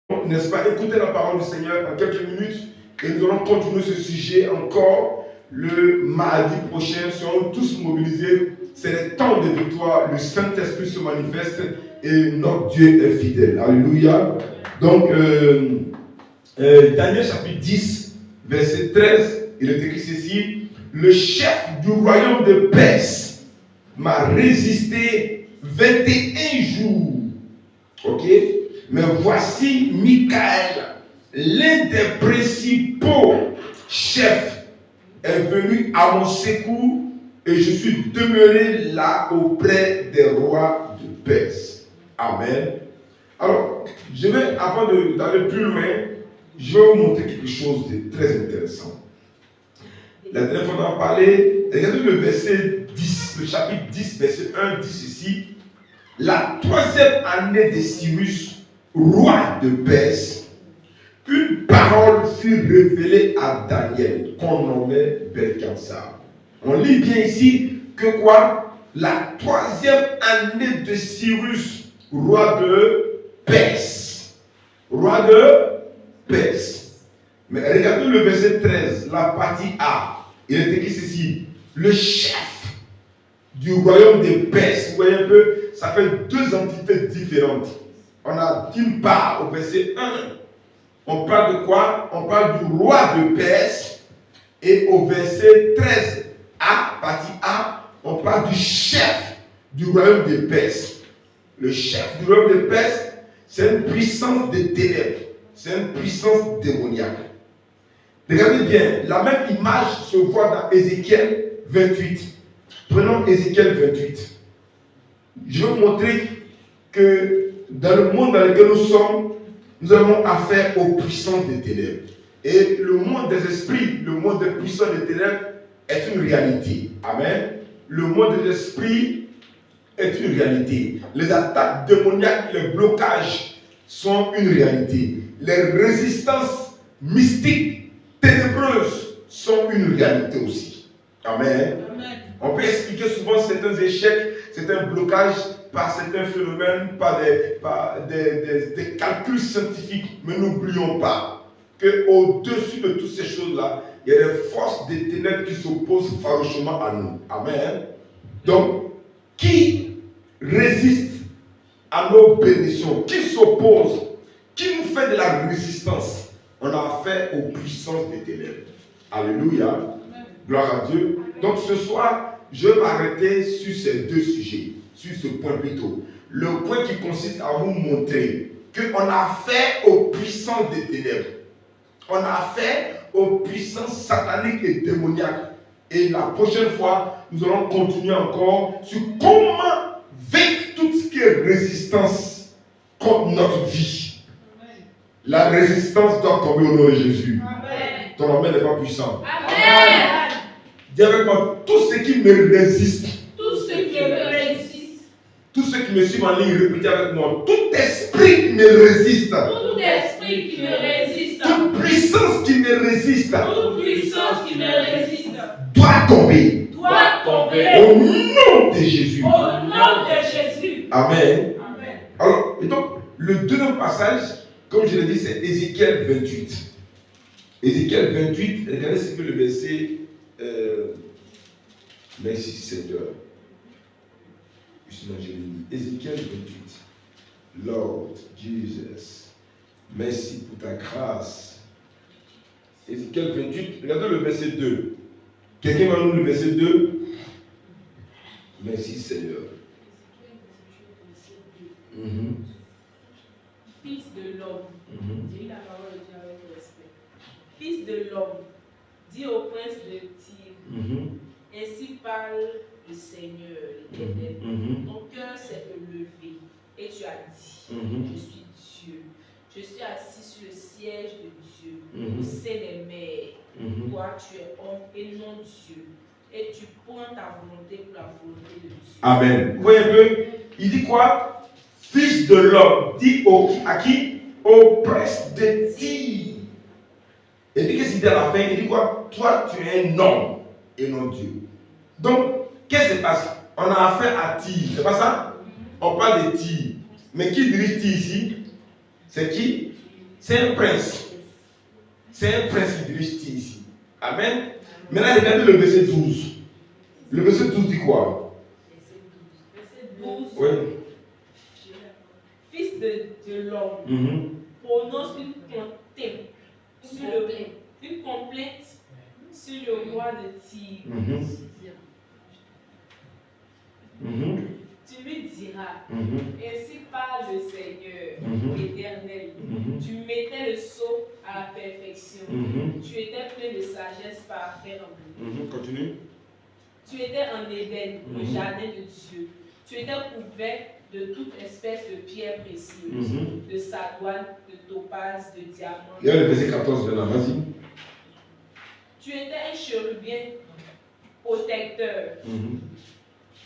n'est-ce pas, écouter la parole du Seigneur en quelques minutes et nous allons continuer ce sujet encore le mardi prochain. Serons tous mobilisés. C'est le temps de victoire. Le Saint-Esprit se manifeste et notre Dieu est fidèle. Alléluia. Donc, Daniel chapitre 10, verset 13, il est écrit ceci: le chef du royaume de Perse m'a résisté 21 jours. Ok? Mais voici Michael, l'un des principaux chefs, est venu à mon secours et je suis demeuré là auprès des rois de Perse. Amen. Alors, je vais, avant d'aller plus loin, je vais vous montrer quelque chose de très intéressant. La dernière fois, on a parlé, regardez le verset 10, le chapitre 10, verset 1, dit ceci: la 3e année de Cyrus, roi de Perse, une parole fut révélée à Daniel, qu'on nommait Belcansar. On lit bien ici que quoi? La 3e année de Cyrus, roi de Perse. Roi de Perse. Mais regardez le verset 13, la partie A. Il est écrit ceci: le chef du royaume de Perse. Vous voyez un peu, ça fait deux entités différentes. On a d'une part, au verset 1, on parle de quoi? On parle du roi de Perse. Et au verset 13, A, partie A, on parle du chef du royaume de Perse. Le chef du royaume de Perse, c'est une puissance des ténèbres. C'est une puissance démoniaque. Regardez bien, la même image se voit dans Ézéchiel 28. Prenons Ézéchiel 28. Je vais vous montrer que dans le monde dans lequel nous sommes, nous avons affaire aux puissances des ténèbres. Et le monde des esprits, le monde des puissances des ténèbres est une réalité. Amen. Le monde des esprits est une réalité. Les attaques démoniaques, les blocages sont une réalité. Les résistances mystiques, ténébreuses sont une réalité aussi. Amen. Amen. On peut expliquer souvent certains échecs, certains blocages par certains phénomènes, par des calculs scientifiques. Mais n'oublions pas qu'au-dessus de toutes ces choses-là, il y a des forces des ténèbres qui s'opposent farouchement à nous. Amen. Donc, qui résiste à nos bénédictions? Qui s'oppose? Qui nous fait de la résistance? On a affaire aux puissances des ténèbres. Alléluia. Amen. Gloire à Dieu. Donc ce soir, je vais m'arrêter sur ces deux sujets, sur ce point plutôt. Le point qui consiste à vous montrer qu'on a affaire aux puissances des ténèbres. On a affaire aux puissances sataniques et démoniaques. Et la prochaine fois, nous allons continuer encore sur comment vaincre tout ce qui est résistance contre notre vie. Amen. La résistance doit tomber au nom de Jésus. Amen. Ton amen n'est pas puissant. Amen. Dis avec moi, tous ceux qui me résistent. Tous ceux qui me résistent. Tous ceux qui me suivent en ligne, répétez avec moi. Tout esprit qui me résiste. Tout esprit qui me résiste. Toute puissance qui me résiste. Toute puissance qui me résiste. Doit tomber. Doit tomber. Au nom de Jésus. Au nom de Jésus. Amen. Amen. Alors, et donc, le deuxième passage, comme je l'ai dit, c'est Ézéchiel 28. Ézéchiel 28, regardez ce que le verset. Merci Seigneur. Ézéchiel 28. Lord Jesus, merci pour ta grâce. Ézéchiel 28, regardez le verset 2. Quelqu'un va nous le verset 2. Merci Seigneur. Fils de l'homme, dis la parole de Dieu avec respect. Fils de l'homme, dis au prince de Tyr, ainsi parle le Seigneur, l'Éternel. Ton cœur s'est élevé et tu as dit, je suis Dieu. Je suis assis sur le siège de Dieu, au sein des mers. Toi, tu es homme et non Dieu. Et tu prends ta volonté pour la volonté de Dieu. Amen. Vous voyez un peu? Il dit quoi? Fils de l'homme. Dit à qui? Au prince de Tyr. Et puis qu'est-ce qu'il dit à la fin? Il dit quoi? Toi, tu es un homme et non Dieu. Donc, qu'est-ce qui se passe? On a affaire à Tyr. C'est pas ça? On parle de Tyr. Mais qui dirige Tyr ici? C'est qui? C'est un prince. C'est un prince qui dirige ici. Amen. Maintenant, regardez le verset 12. Le verset 12 dit quoi? Verset 12. Oui. Fils de l'homme, prononce une complainte sur le roi de Tyr. Tu lui diras, ainsi parle le Seigneur, l'Éternel. Tu mettais le sceau à la perfection. Tu étais plein de sagesse parfaite en lui. Continue. Tu étais en Éden, le jardin de Dieu. Tu étais couvert de toute espèce de pierres précieuses, de sardoine, de topaz, de diamants. Il y a le verset 14 là, vas-y. Tu étais un chérubin protecteur,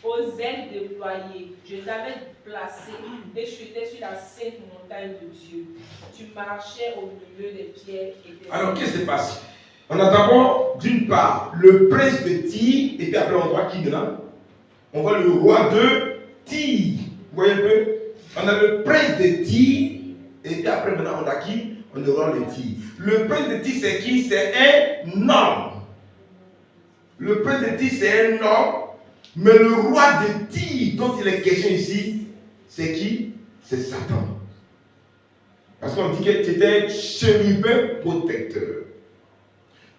aux ailes déployées. Je t'avais placé et tu étais sur la sainte montagne de Dieu. Tu marchais au milieu des pierres et des... Alors, qu'est-ce qui se passe? On a d'abord, d'une part, le prince de Tyr, et puis après on voit qui dedans? On voit le roi de Tyr. Vous voyez un peu? On a le prince de Tyr, et puis après maintenant on a qui? On a le roi de Tyr. Le prince de Tyr c'est qui? C'est un homme. Le prince de Tyr c'est un homme, mais le roi de Tyr dont il est question ici, c'est qui? C'est Satan. Parce qu'on dit qu'il était un chérubin protecteur.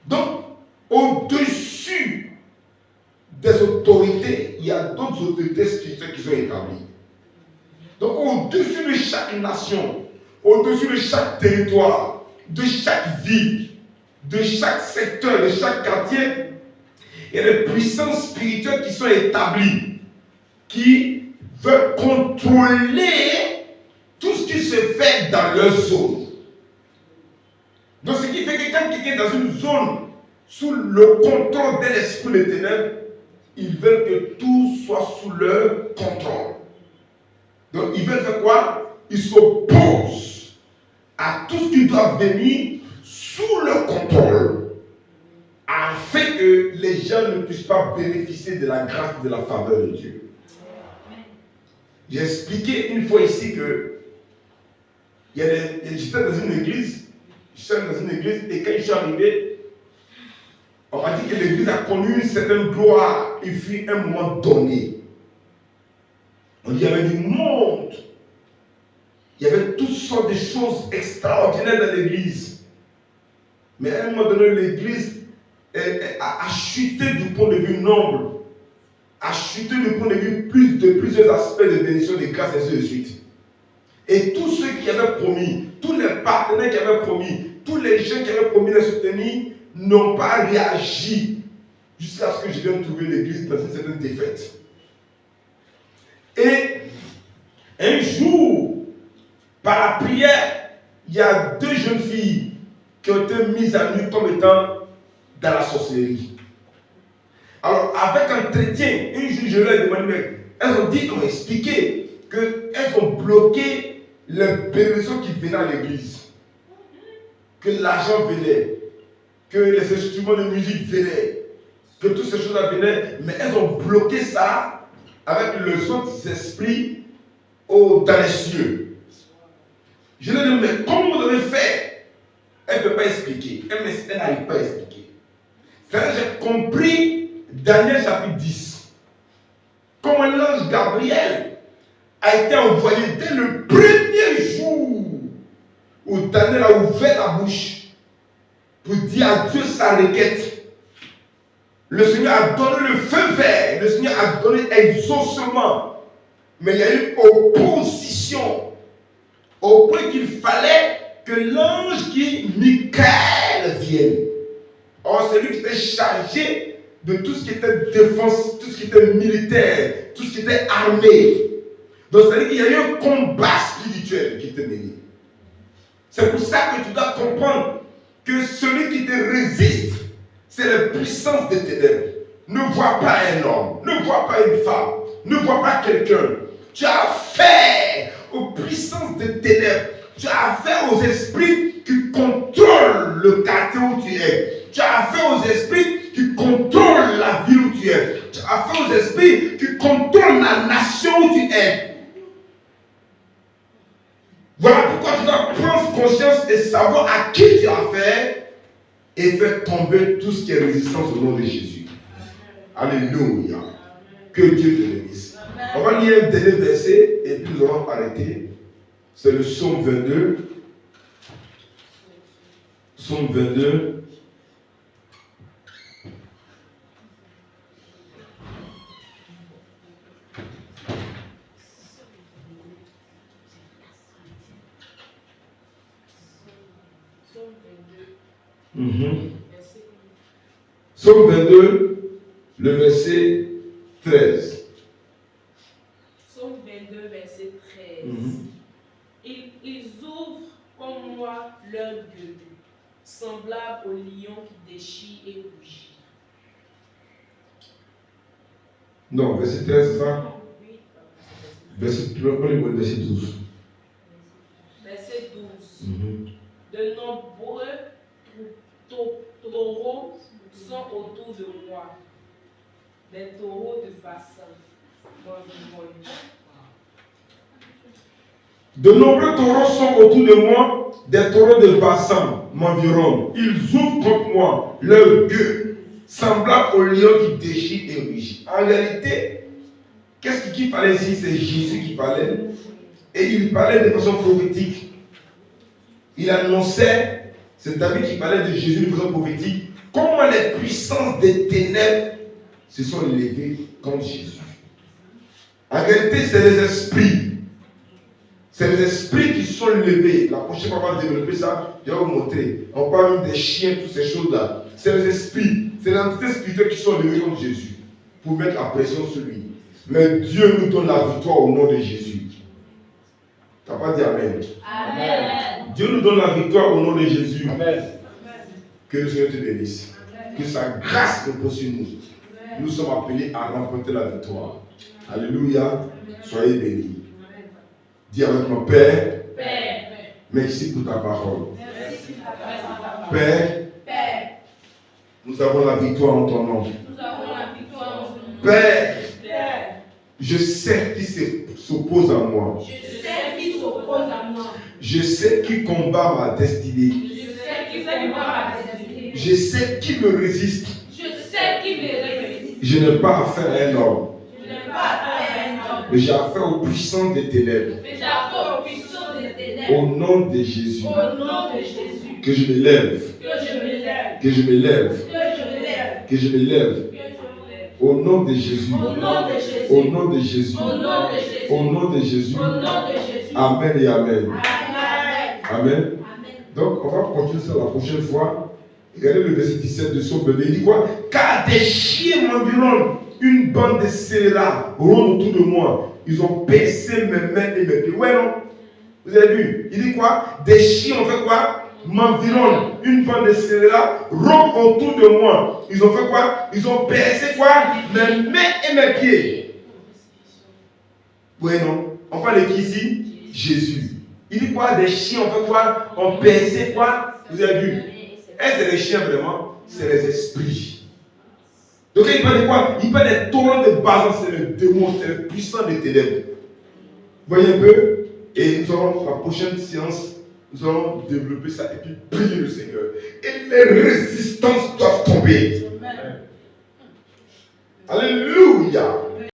Donc, au-dessus des autorités, il y a d'autres autorités spirituelles qui sont établies. Donc, au-dessus de chaque nation, au-dessus de chaque territoire, de chaque ville, de chaque secteur, de chaque quartier, il y a des puissances spirituelles qui sont établies, qui veulent contrôler tout ce qui se fait dans leur zone. Donc, ce qui fait que quand quelqu'un est dans une zone sous le contrôle de l'esprit des ténèbres, ils veulent que tout soit sous leur contrôle. Donc, ils veulent faire quoi? Ils s'opposent à tout ce qui doit venir sous leur contrôle, afin que les gens ne puissent pas bénéficier de la grâce et de la faveur de Dieu. J'ai expliqué une fois ici que j'étais dans une église. Et quand je suis arrivé, on m'a dit que l'église a connu une certaine gloire. Il fut un moment donné. On dit qu'il y avait du monde. Il y avait toutes sortes de choses extraordinaires dans l'église. Mais à un moment donné, l'église a chuté du point de vue nombre. A chuté du point de vue de plusieurs aspects de bénédiction, de grâce, et ainsi de suite. Et tous ceux qui avaient promis, tous les partenaires qui avaient promis, tous les gens qui avaient promis de soutenir, n'ont pas réagi jusqu'à ce que je vienne trouver l'église dans une certaine défaite. Et un jour, par la prière, il y a deux jeunes filles qui ont été mises à nu comme étant dans la sorcellerie. Alors, avec entretien, un jour, je leur ai demandé, elles ont expliqué qu'elles ont bloqué les bénédictions qui venaient à l'église. Que l'argent venait, que les instruments de musique venaient, que toutes ces choses-là venaient, mais elles ont bloqué ça avec les autres esprits dans les cieux. Je leur ai dit, mais comment vous devez faire? Elle ne peut pas expliquer. Elle n'arrive pas à expliquer. C'est-à-dire, j'ai compris Daniel chapitre 10. Comment l'ange Gabriel a été envoyé dès le premier jour où Daniel a ouvert la bouche pour dire à Dieu sa requête. Le Seigneur a donné le feu vert, le Seigneur a donné exaucement. Mais il y a eu opposition au point qu'il fallait que l'ange Michael vienne. Or, c'est lui qui était chargé de tout ce qui était défense, tout ce qui était militaire, tout ce qui était armé. Donc, c'est-à-dire qu'il y a eu un combat spirituel qui était mené. C'est pour ça que tu dois comprendre que celui qui te résiste, c'est la puissance des ténèbres. Ne vois pas un homme, ne vois pas une femme, ne vois pas quelqu'un. Tu as affaire aux puissances des ténèbres. Tu as affaire aux esprits qui contrôlent le quartier où tu es. Tu as affaire aux esprits qui contrôlent la ville où tu es. Tu as affaire aux esprits qui contrôlent la nation où tu es. Voilà pourquoi tu dois prendre conscience et savoir à qui tu as affaire et faire tomber tout ce qui est résistance au nom de Jésus. Alléluia. Que Dieu te bénisse. On va lire un dernier verset et puis nous allons arrêter. C'est le psaume 22. Psaume 22. Psaume 22, le verset 13. Psaume 22, verset 13. Ils ouvrent comme moi leur gueule, semblable au lion qui déchire et rugit. Non, verset 13, c'est ça? Oui. Verset 12. Verset 12. De nombreux taureaux sont autour de moi. Des taureaux de bassin. De nombreux taureaux sont autour de moi, des taureaux de bassin m'environnent. Ils ouvrent contre moi leur gueule, semblable au lion qui déchire et rugit. En réalité, qu'est-ce qu'il parlait ici? C'est Jésus qui parlait. Et il parlait de façon prophétique. Il annonçait, c'est David qui parlait de Jésus de façon prophétique, comment les puissances des ténèbres se sont levées contre Jésus. En réalité, c'est les esprits. C'est les esprits qui sont levés. La prochaine fois, on va développer ça. Je vais vous montrer. On parle des chiens, toutes ces choses-là. C'est les esprits. C'est les entités spirituelles qui sont levées contre Jésus. Pour mettre la pression sur lui. Mais Dieu nous donne la victoire au nom de Jésus. Tu n'as pas dit Amen. Amen. Dieu nous donne la victoire au nom de Jésus. Amen. Que le Seigneur te bénisse. Amen. Que sa grâce repose sur nous. Nous sommes appelés à remporter la victoire. Alléluia. Soyez bénis. Dis avec mon Père, Père, merci pour ta parole. merci pour ta parole. Père, Père, nous avons la victoire en ton nom. nous avons la victoire en ton nom. Père, Père, je sais qui s'oppose à moi. je sais qui s'oppose à moi. Je sais qui combat ma destinée. Je sais qui combat ma destinée. Je sais qui me résiste. Je sais qui me résiste. Je n'ai pas affaire à un homme, Je n'ai pas affaire à un homme. mais j'ai affaire aux puissants des ténèbres. Mais j'ai affaire aux puissants des ténèbres. Au nom de Jésus, Au nom de Jésus. que je me lève, Que je me lève. que je me lève, Que je me lève. que je me lève. Que je me lève. Au nom de Jésus, Au nom de Jésus. au nom de Jésus, Au nom de Jésus. au nom de Jésus. Au nom de Jésus. Amen et Amen. Amen. Amen. Amen. Donc, on va continuer ça la prochaine fois. Regardez le verset 17 de son bébé. Il dit quoi? Car des chiens m'environnent, une bande de scélérats rôdent autour de moi. Ils ont percé mes mains et mes pieds. Ouais, non? Vous avez vu? Il dit quoi? Des chiens ont fait quoi? M'environnent, une bande de scélérats rôdent autour de moi. Ils ont fait quoi? Ils ont percé quoi? Mes mains et mes pieds. Oui, non? On parle de qui ici? Jésus. Il dit quoi? Des chiens ont fait quoi? Ont percé quoi? Vous avez vu? Est-ce que c'est les chiens vraiment? C'est les esprits. Donc il parle de quoi? Il parle des torrents de bassin, c'est le démon, c'est le puissant des ténèbres. Vous voyez un peu? Et nous allons, la prochaine séance, nous allons développer ça et puis prier le Seigneur. Et les résistances doivent tomber. Alléluia.